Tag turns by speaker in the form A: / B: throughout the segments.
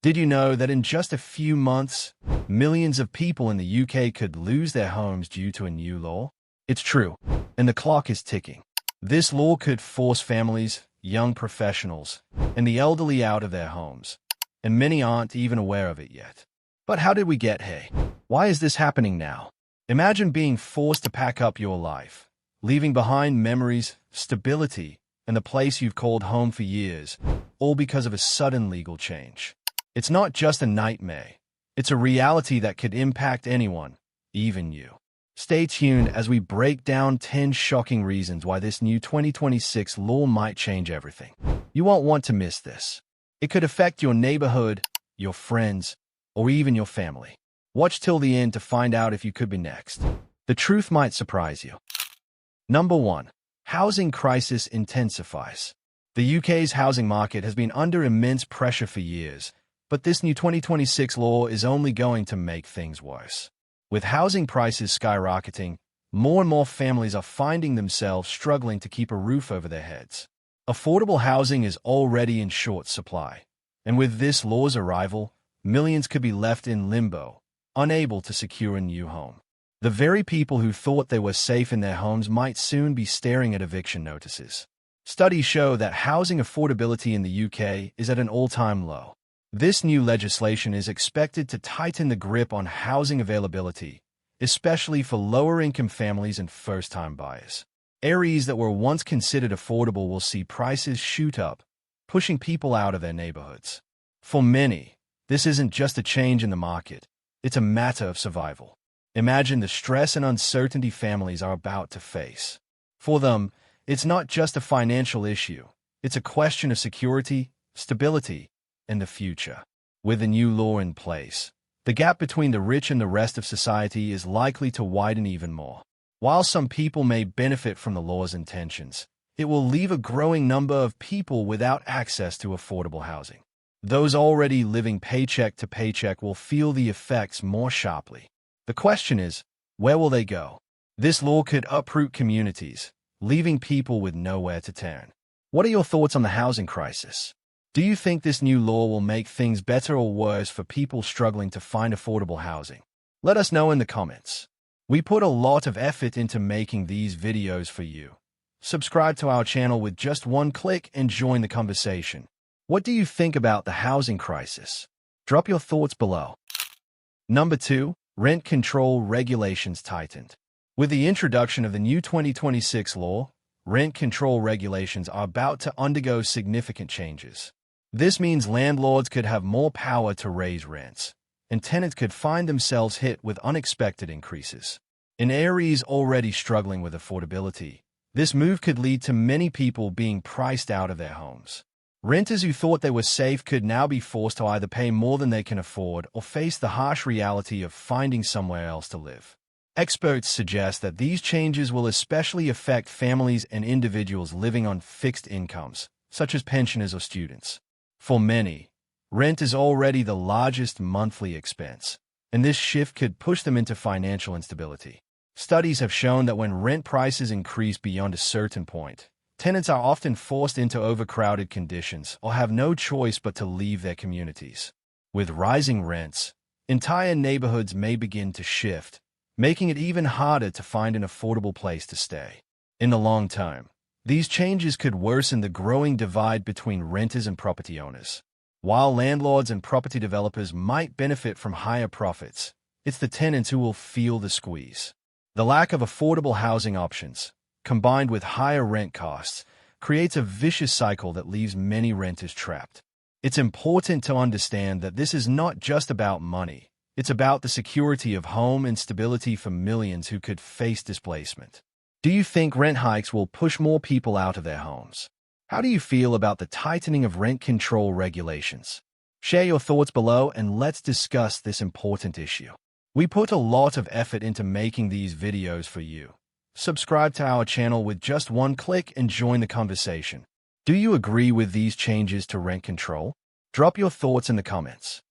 A: Did you know that in just a few months, millions of people in the UK could lose their homes due to a new law? It's true, and the clock is ticking. This law could force families, young professionals, and the elderly out of their homes, and many aren't even aware of it yet. But how did we get here? Why is this happening now? Imagine being forced to pack up your life, leaving behind memories, stability, and the place you've called home for years, all because of a sudden legal change. It's not just a nightmare. It's a reality that could impact anyone, even you. Stay tuned as we break down 10 shocking reasons why this new 2026 law might change everything. You won't want to miss this. It could affect your neighborhood, your friends, or even your family. Watch till the end to find out if you could be next. The truth might surprise you. Number 1. Housing crisis intensifies. The UK's housing market has been under immense pressure for years, but this new 2026 law is only going to make things worse. With housing prices skyrocketing, more and more families are finding themselves struggling to keep a roof over their heads. Affordable housing is already in short supply, and with this law's arrival, millions could be left in limbo, unable to secure a new home. The very people who thought they were safe in their homes might soon be staring at eviction notices. Studies show that housing affordability in the UK is at an all-time low. This new legislation is expected to tighten the grip on housing availability, especially for lower-income families and first-time buyers. Areas that were once considered affordable will see prices shoot up, pushing people out of their neighborhoods. For many, this isn't just a change in the market, it's a matter of survival. Imagine the stress and uncertainty families are about to face. For them, it's not just a financial issue, it's a question of security, stability, and the future. With the new law in place, the gap between the rich and the rest of society is likely to widen even more. While some people may benefit from the law's intentions, it will leave a growing number of people without access to affordable housing. Those already living paycheck to paycheck will feel the effects more sharply. The question is, where will they go? This law could uproot communities, leaving people with nowhere to turn. What are your thoughts on the housing crisis? Do you think this new law will make things better or worse for people struggling to find affordable housing? Let us know in the comments. We put a lot of effort into making these videos for you. Subscribe to our channel with just one click and join the conversation. What do you think about the housing crisis? Drop your thoughts below. Number 2. Rent control regulations tightened. With the introduction of the new 2026 law, rent control regulations are about to undergo significant changes. This means landlords could have more power to raise rents, and tenants could find themselves hit with unexpected increases. In areas already struggling with affordability, this move could lead to many people being priced out of their homes. Renters who thought they were safe could now be forced to either pay more than they can afford or face the harsh reality of finding somewhere else to live. Experts suggest that these changes will especially affect families and individuals living on fixed incomes, such as pensioners or students. For many, rent is already the largest monthly expense, and this shift could push them into financial instability. Studies have shown that when rent prices increase beyond a certain point, tenants are often forced into overcrowded conditions or have no choice but to leave their communities. With rising rents, entire neighborhoods may begin to shift, making it even harder to find an affordable place to stay. In the long term, these changes could worsen the growing divide between renters and property owners. While landlords and property developers might benefit from higher profits, it's the tenants who will feel the squeeze. The lack of affordable housing options, combined with higher rent costs, creates a vicious cycle that leaves many renters trapped. It's important to understand that this is not just about money. It's about the security of home and stability for millions who could face displacement. Do you think rent hikes will push more people out of their homes? How do you feel about the tightening of rent control regulations? Share your thoughts below and let's discuss this important issue. We put a lot of effort into making these videos for you. Subscribe to our channel with just one click and join the conversation. Do you agree with these changes to rent control? Drop your thoughts in the comments.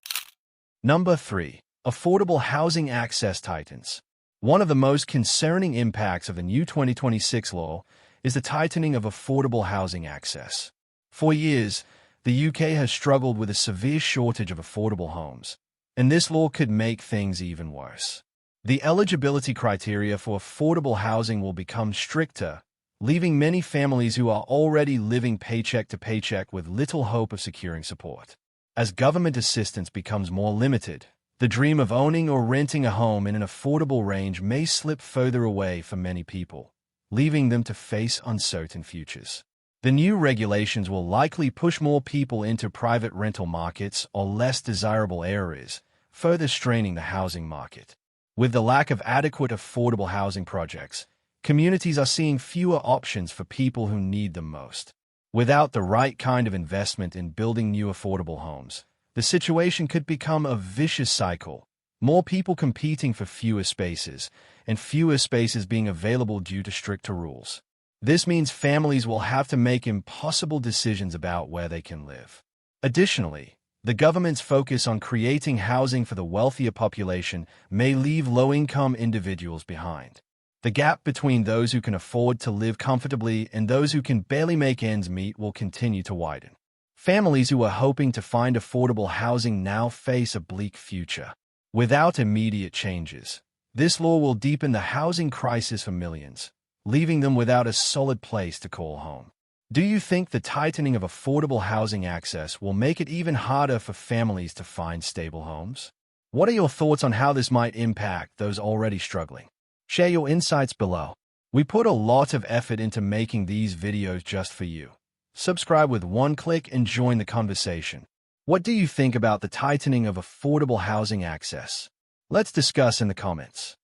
A: Number 3. Affordable housing access tightens. One of the most concerning impacts of the new 2026 law is the tightening of affordable housing access. For years, the UK has struggled with a severe shortage of affordable homes, and this law could make things even worse. The eligibility criteria for affordable housing will become stricter, leaving many families who are already living paycheck to paycheck with little hope of securing support. As government assistance becomes more limited, the dream of owning or renting a home in an affordable range may slip further away for many people, leaving them to face uncertain futures. The new regulations will likely push more people into private rental markets or less desirable areas, further straining the housing market. With the lack of adequate affordable housing projects, communities are seeing fewer options for people who need them most. Without the right kind of investment in building new affordable homes, the situation could become a vicious cycle, more people competing for fewer spaces, and fewer spaces being available due to stricter rules. This means families will have to make impossible decisions about where they can live. Additionally, the government's focus on creating housing for the wealthier population may leave low-income individuals behind. The gap between those who can afford to live comfortably and those who can barely make ends meet will continue to widen. Families who are hoping to find affordable housing now face a bleak future. Without immediate changes, this law will deepen the housing crisis for millions, leaving them without a solid place to call home. Do you think the tightening of affordable housing access will make it even harder for families to find stable homes? What are your thoughts on how this might impact those already struggling? Share your insights below. We put a lot of effort into making these videos just for you. Subscribe with one click and join the conversation. What do you think about the tightening of affordable housing access? Let's discuss in the comments.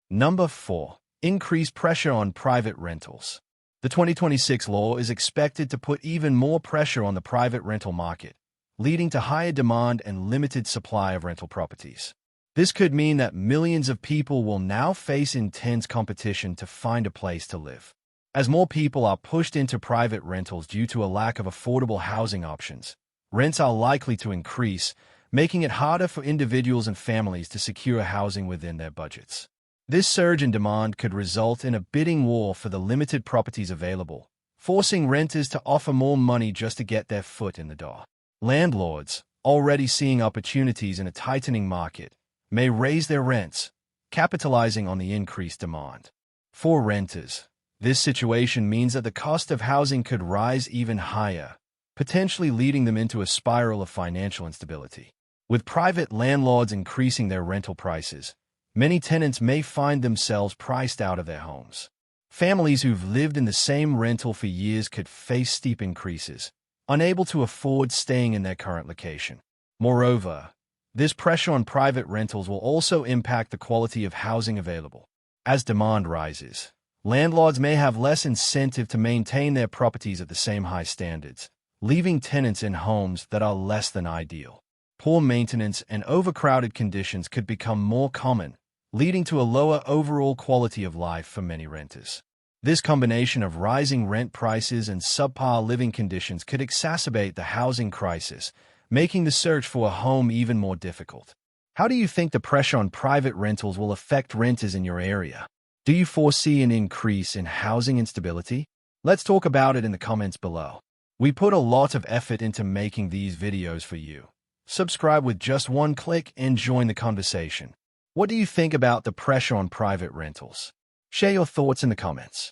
A: Number 4. Increased pressure on private rentals. The 2026 law is expected to put even more pressure on the private rental market, leading to higher demand and limited supply of rental properties. This could mean that millions of people will now face intense competition to find a place to live. As more people are pushed into private rentals due to a lack of affordable housing options, rents are likely to increase, making it harder for individuals and families to secure housing within their budgets. This surge in demand could result in a bidding war for the limited properties available, forcing renters to offer more money just to get their foot in the door. Landlords, already seeing opportunities in a tightening market, may raise their rents, capitalizing on the increased demand. For renters, this situation means that the cost of housing could rise even higher, potentially leading them into a spiral of financial instability. With private landlords increasing their rental prices, many tenants may find themselves priced out of their homes. Families who've lived in the same rental for years could face steep increases, unable to afford staying in their current location. Moreover, this pressure on private rentals will also impact the quality of housing available. As demand rises, landlords may have less incentive to maintain their properties at the same high standards, leaving tenants in homes that are less than ideal. Poor maintenance and overcrowded conditions could become more common, leading to a lower overall quality of life for many renters. This combination of rising rent prices and subpar living conditions could exacerbate the housing crisis, making the search for a home even more difficult. How do you think the pressure on private rentals will affect renters in your area? Do you foresee an increase in housing instability? Let's talk about it in the comments below. We put a lot of effort into making these videos for you. Subscribe with just one click and join the conversation. What do you think about the pressure on private rentals? Share your thoughts in the comments.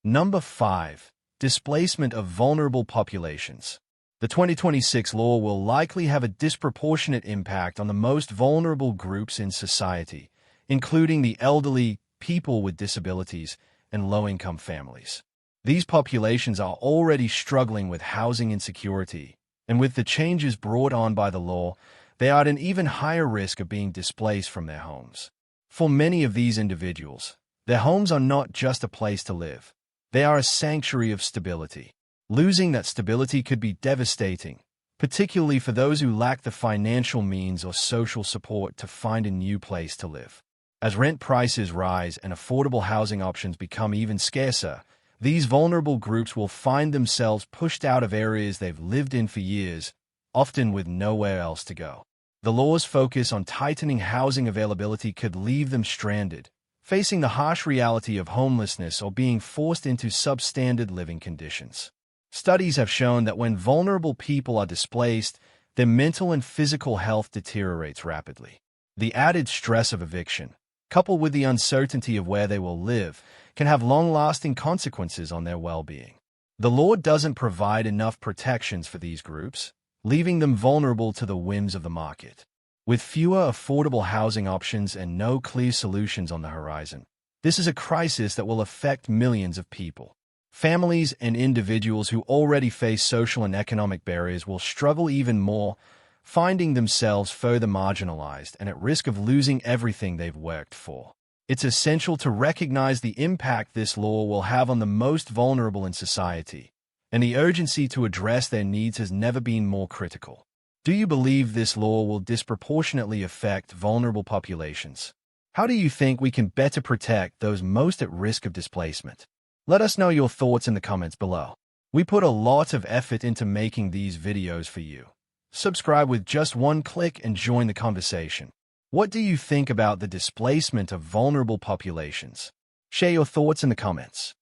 A: Number 5. Displacement of vulnerable populations. The 2026 law will likely have a disproportionate impact on the most vulnerable groups in society, including the elderly, people with disabilities, and low-income families. These populations are already struggling with housing insecurity, and with the changes brought on by the law, they are at an even higher risk of being displaced from their homes. For many of these individuals, their homes are not just a place to live. They are a sanctuary of stability. Losing that stability could be devastating, particularly for those who lack the financial means or social support to find a new place to live. As rent prices rise and affordable housing options become even scarcer, these vulnerable groups will find themselves pushed out of areas they've lived in for years, often with nowhere else to go. The law's focus on tightening housing availability could leave them stranded, facing the harsh reality of homelessness or being forced into substandard living conditions. Studies have shown that when vulnerable people are displaced, their mental and physical health deteriorates rapidly. The added stress of eviction, coupled with the uncertainty of where they will live, can have long-lasting consequences on their well-being. The law doesn't provide enough protections for these groups, leaving them vulnerable to the whims of the market. With fewer affordable housing options and no clear solutions on the horizon, this is a crisis that will affect millions of people. Families and individuals who already face social and economic barriers will struggle even more, finding themselves further marginalized and at risk of losing everything they've worked for. It's essential to recognize the impact this law will have on the most vulnerable in society, and the urgency to address their needs has never been more critical. Do you believe this law will disproportionately affect vulnerable populations? How do you think we can better protect those most at risk of displacement? Let us know your thoughts in the comments below. We put a lot of effort into making these videos for you. Subscribe with just one click and join the conversation. What do you think about the displacement of vulnerable populations? Share your thoughts in the comments.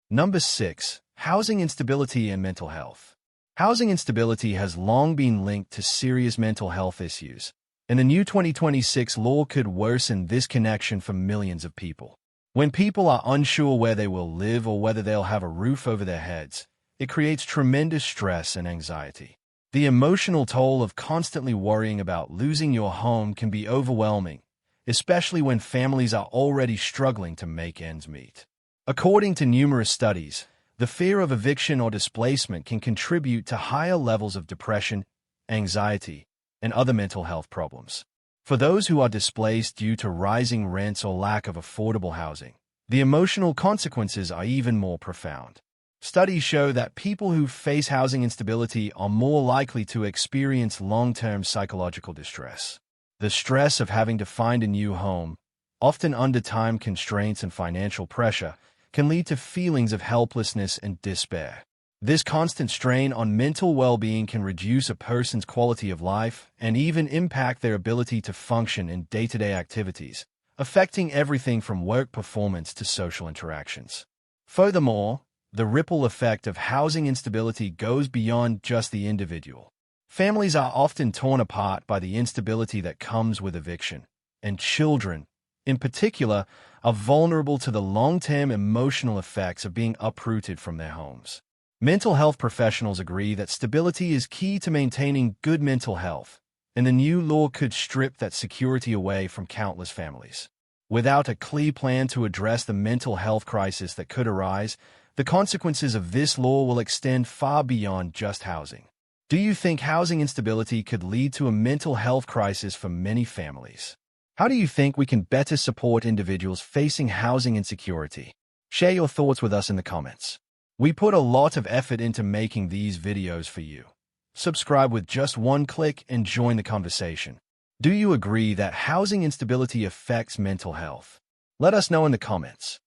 A: Number 6. Housing instability and mental health. Housing instability has long been linked to serious mental health issues, and the new 2026 law could worsen this connection for millions of people. When people are unsure where they will live or whether they'll have a roof over their heads, it creates tremendous stress and anxiety. The emotional toll of constantly worrying about losing your home can be overwhelming, especially when families are already struggling to make ends meet. According to numerous studies, the fear of eviction or displacement can contribute to higher levels of depression, anxiety, and other mental health problems. For those who are displaced due to rising rents or lack of affordable housing, the emotional consequences are even more profound. Studies show that people who face housing instability are more likely to experience long-term psychological distress. The stress of having to find a new home, often under time constraints and financial pressure, can lead to feelings of helplessness and despair. This constant strain on mental well-being can reduce a person's quality of life and even impact their ability to function in day-to-day activities, affecting everything from work performance to social interactions. Furthermore, the ripple effect of housing instability goes beyond just the individual. Families are often torn apart by the instability that comes with eviction, and children, in particular, are vulnerable to the long-term emotional effects of being uprooted from their homes. Mental health professionals agree that stability is key to maintaining good mental health, and the new law could strip that security away from countless families. Without a clear plan to address the mental health crisis that could arise, the consequences of this law will extend far beyond just housing. Do you think housing instability could lead to a mental health crisis for many families? How do you think we can better support individuals facing housing insecurity? Share your thoughts with us in the comments. We put a lot of effort into making these videos for you. Subscribe with just one click and join the conversation. Do you agree that housing instability affects mental health? Let us know in the comments.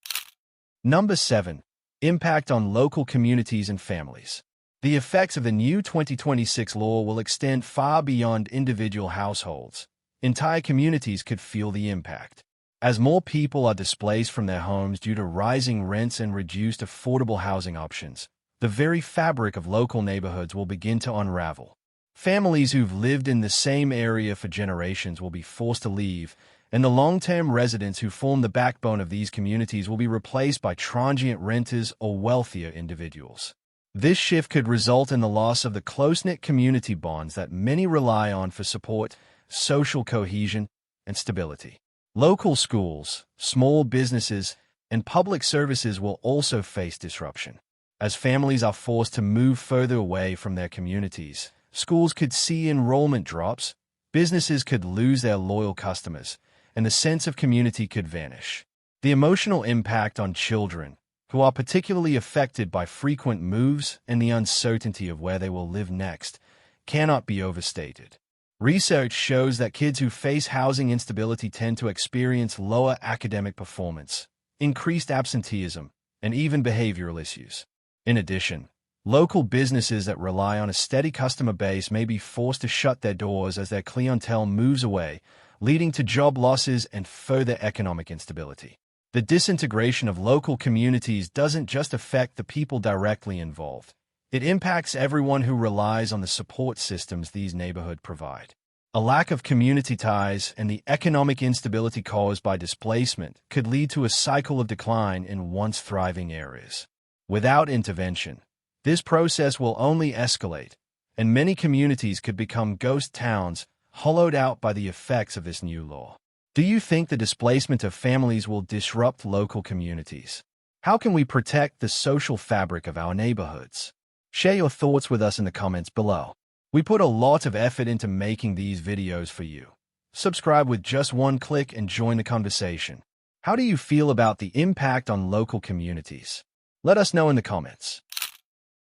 A: Number 7. Impact on local communities and families. The effects of the new 2026 law will extend far beyond individual households. Entire communities could feel the impact. As more people are displaced from their homes due to rising rents and reduced affordable housing options, the very fabric of local neighborhoods will begin to unravel. Families who've lived in the same area for generations will be forced to leave, and the long-term residents who form the backbone of these communities will be replaced by transient renters or wealthier individuals. This shift could result in the loss of the close-knit community bonds that many rely on for support, social cohesion, and stability. Local schools, small businesses, and public services will also face disruption. As families are forced to move further away from their communities, schools could see enrollment drops, businesses could lose their loyal customers, and the sense of community could vanish. The emotional impact on children, who are particularly affected by frequent moves and the uncertainty of where they will live next, cannot be overstated. Research shows that kids who face housing instability tend to experience lower academic performance, increased absenteeism, and even behavioral issues. In addition, local businesses that rely on a steady customer base may be forced to shut their doors as their clientele moves away, leading to job losses and further economic instability. The disintegration of local communities doesn't just affect the people directly involved. It impacts everyone who relies on the support systems these neighborhoods provide. A lack of community ties and the economic instability caused by displacement could lead to a cycle of decline in once thriving areas. Without intervention, this process will only escalate, and many communities could become ghost towns, hollowed out by the effects of this new law. Do you think the displacement of families will disrupt local communities? How can we protect the social fabric of our neighborhoods? Share your thoughts with us in the comments below. We put a lot of effort into making these videos for you. Subscribe with just one click and join the conversation. How do you feel about the impact on local communities? Let us know in the comments.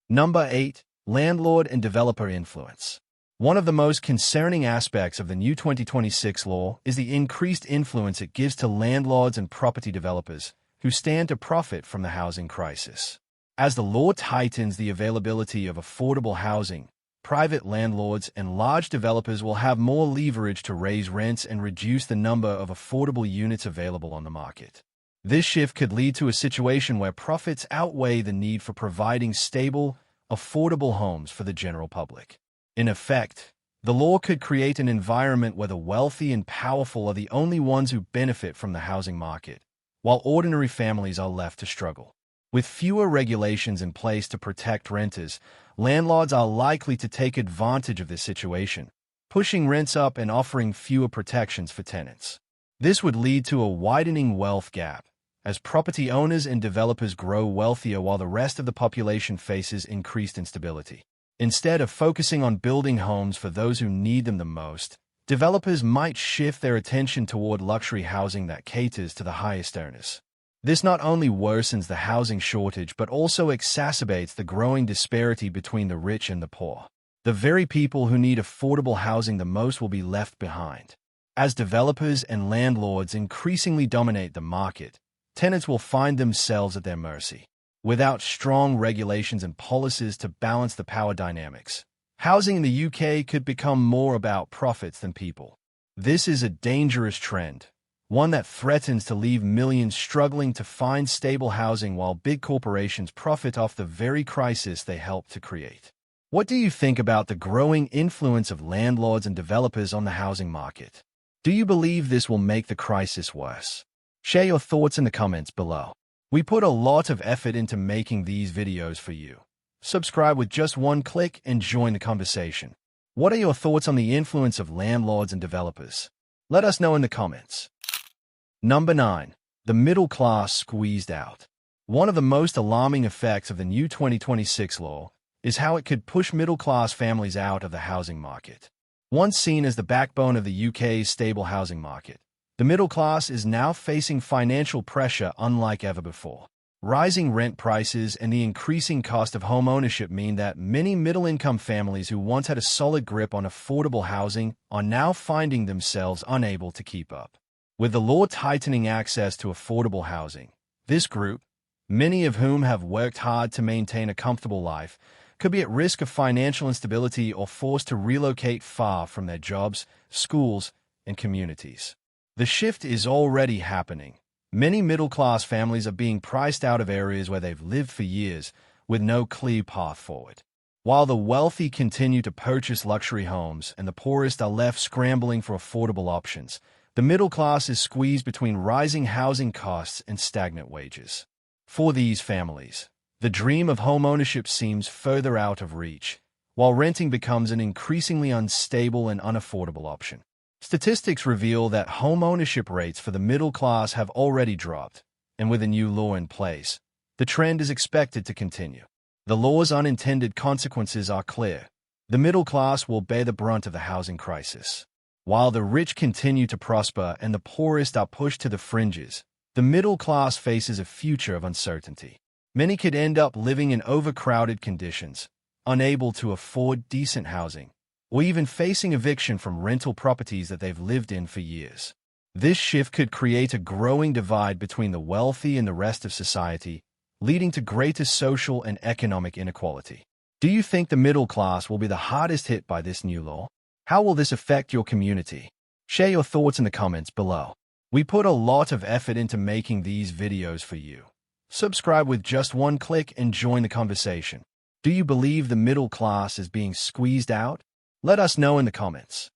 A: Number 8. Landlord and developer influence. One of the most concerning aspects of the new 2026 law is the increased influence it gives to landlords and property developers who stand to profit from the housing crisis. As the law tightens the availability of affordable housing, private landlords and large developers will have more leverage to raise rents and reduce the number of affordable units available on the market. This shift could lead to a situation where profits outweigh the need for providing stable, affordable homes for the general public. In effect, the law could create an environment where the wealthy and powerful are the only ones who benefit from the housing market, while ordinary families are left to struggle. With fewer regulations in place to protect renters, landlords are likely to take advantage of this situation, pushing rents up and offering fewer protections for tenants. This would lead to a widening wealth gap, as property owners and developers grow wealthier while the rest of the population faces increased instability. Instead of focusing on building homes for those who need them the most, developers might shift their attention toward luxury housing that caters to the highest earners. This not only worsens the housing shortage but also exacerbates the growing disparity between the rich and the poor. The very people who need affordable housing the most will be left behind. As developers and landlords increasingly dominate the market, tenants will find themselves at their mercy. Without strong regulations and policies to balance the power dynamics, housing in the UK could become more about profits than people. This is a dangerous trend, one that threatens to leave millions struggling to find stable housing while big corporations profit off the very crisis they helped to create. What do you think about the growing influence of landlords and developers on the housing market? Do you believe this will make the crisis worse? Share your thoughts in the comments below. We put a lot of effort into making these videos for you. Subscribe with just one click and join the conversation. What are your thoughts on the influence of landlords and developers? Let us know in the comments. Number 9. The middle class squeezed out. One of the most alarming effects of the new 2026 law is how it could push middle-class families out of the housing market. Once seen as the backbone of the UK's stable housing market, the middle class is now facing financial pressure unlike ever before. Rising rent prices and the increasing cost of home ownership mean that many middle-income families who once had a solid grip on affordable housing are now finding themselves unable to keep up. With the law tightening access to affordable housing, this group, many of whom have worked hard to maintain a comfortable life, could be at risk of financial instability or forced to relocate far from their jobs, schools, and communities. The shift is already happening. Many middle-class families are being priced out of areas where they've lived for years, with no clear path forward. While the wealthy continue to purchase luxury homes and the poorest are left scrambling for affordable options, the middle class is squeezed between rising housing costs and stagnant wages. For these families, the dream of home ownership seems further out of reach, while renting becomes an increasingly unstable and unaffordable option. Statistics reveal that home ownership rates for the middle class have already dropped, and with a new law in place, the trend is expected to continue. The law's unintended consequences are clear. The middle class will bear the brunt of the housing crisis. While the rich continue to prosper and the poorest are pushed to the fringes, the middle class faces a future of uncertainty. Many could end up living in overcrowded conditions, unable to afford decent housing, or even facing eviction from rental properties that they've lived in for years. This shift could create a growing divide between the wealthy and the rest of society, leading to greater social and economic inequality. Do you think the middle class will be the hardest hit by this new law? How will this affect your community? Share your thoughts in the comments below. We put a lot of effort into making these videos for you. Subscribe with just one click and join the conversation. Do you believe the middle class is being squeezed out? Let us know in the comments.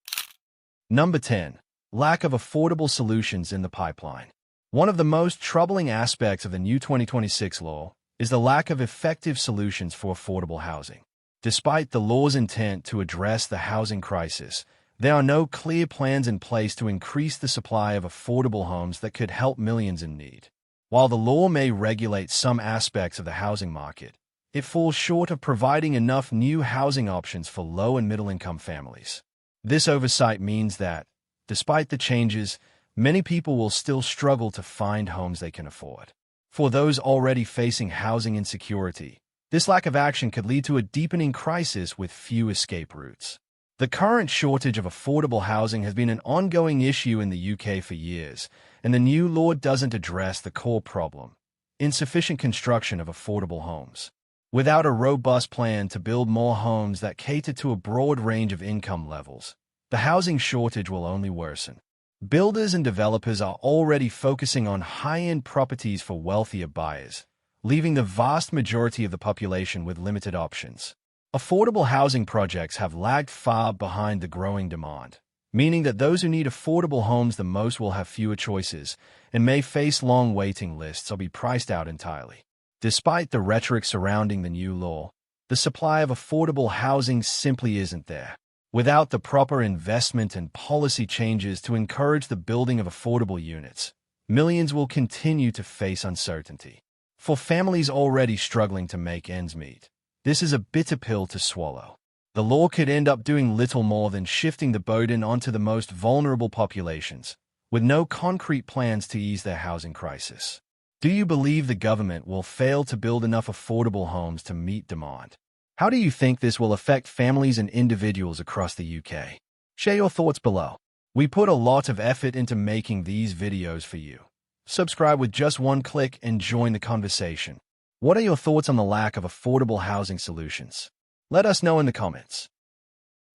A: Number 10. Lack of affordable solutions in the pipeline. One of the most troubling aspects of the new 2026 law is the lack of effective solutions for affordable housing. Despite the law's intent to address the housing crisis, there are no clear plans in place to increase the supply of affordable homes that could help millions in need. While the law may regulate some aspects of the housing market, it falls short of providing enough new housing options for low and middle-income families. This oversight means that, despite the changes, many people will still struggle to find homes they can afford. For those already facing housing insecurity, this lack of action could lead to a deepening crisis with few escape routes. The current shortage of affordable housing has been an ongoing issue in the UK for years, and the new law doesn't address the core problem: insufficient construction of affordable homes. Without a robust plan to build more homes that cater to a broad range of income levels, the housing shortage will only worsen. Builders and developers are already focusing on high-end properties for wealthier buyers, leaving the vast majority of the population with limited options. Affordable housing projects have lagged far behind the growing demand, meaning that those who need affordable homes the most will have fewer choices and may face long waiting lists or be priced out entirely. Despite the rhetoric surrounding the new law, the supply of affordable housing simply isn't there. Without the proper investment and policy changes to encourage the building of affordable units, millions will continue to face uncertainty. For families already struggling to make ends meet, this is a bitter pill to swallow. The law could end up doing little more than shifting the burden onto the most vulnerable populations, with no concrete plans to ease their housing crisis. Do you believe the government will fail to build enough affordable homes to meet demand? How do you think this will affect families and individuals across the UK? Share your thoughts below. We put a lot of effort into making these videos for you. Subscribe with just one click and join the conversation. What are your thoughts on the lack of affordable housing solutions? Let us know in the comments.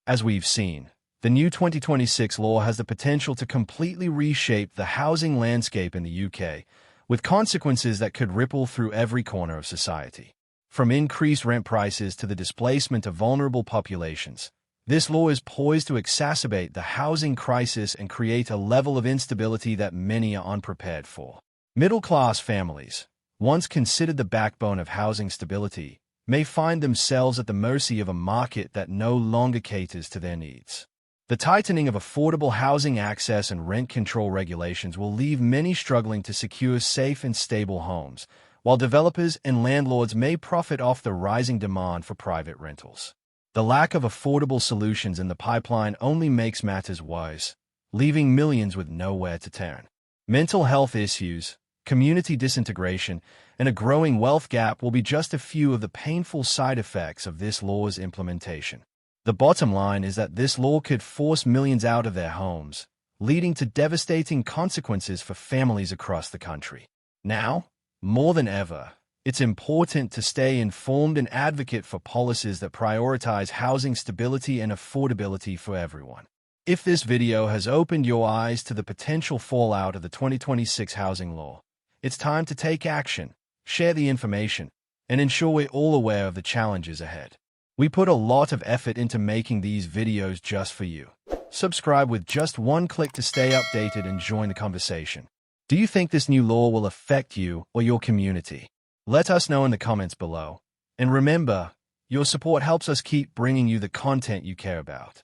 A: As we've seen, the new 2026 law has the potential to completely reshape the housing landscape in the UK, with consequences that could ripple through every corner of society. From increased rent prices to the displacement of vulnerable populations, this law is poised to exacerbate the housing crisis and create a level of instability that many are unprepared for. Middle-class families, once considered the backbone of housing stability, may find themselves at the mercy of a market that no longer caters to their needs. The tightening of affordable housing access and rent control regulations will leave many struggling to secure safe and stable homes, while developers and landlords may profit off the rising demand for private rentals. The lack of affordable solutions in the pipeline only makes matters worse, leaving millions with nowhere to turn. Mental health issues, community disintegration, and a growing wealth gap will be just a few of the painful side effects of this law's implementation. The bottom line is that this law could force millions out of their homes, leading to devastating consequences for families across the country. Now, more than ever, it's important to stay informed and advocate for policies that prioritize housing stability and affordability for everyone. If this video has opened your eyes to the potential fallout of the 2026 housing law, it's time to take action, share the information, and ensure we're all aware of the challenges ahead. We put a lot of effort into making these videos just for you. Subscribe with just one click to stay updated and join the conversation. Do you think this new law will affect you or your community? Let us know in the comments below. And remember, your support helps us keep bringing you the content you care about.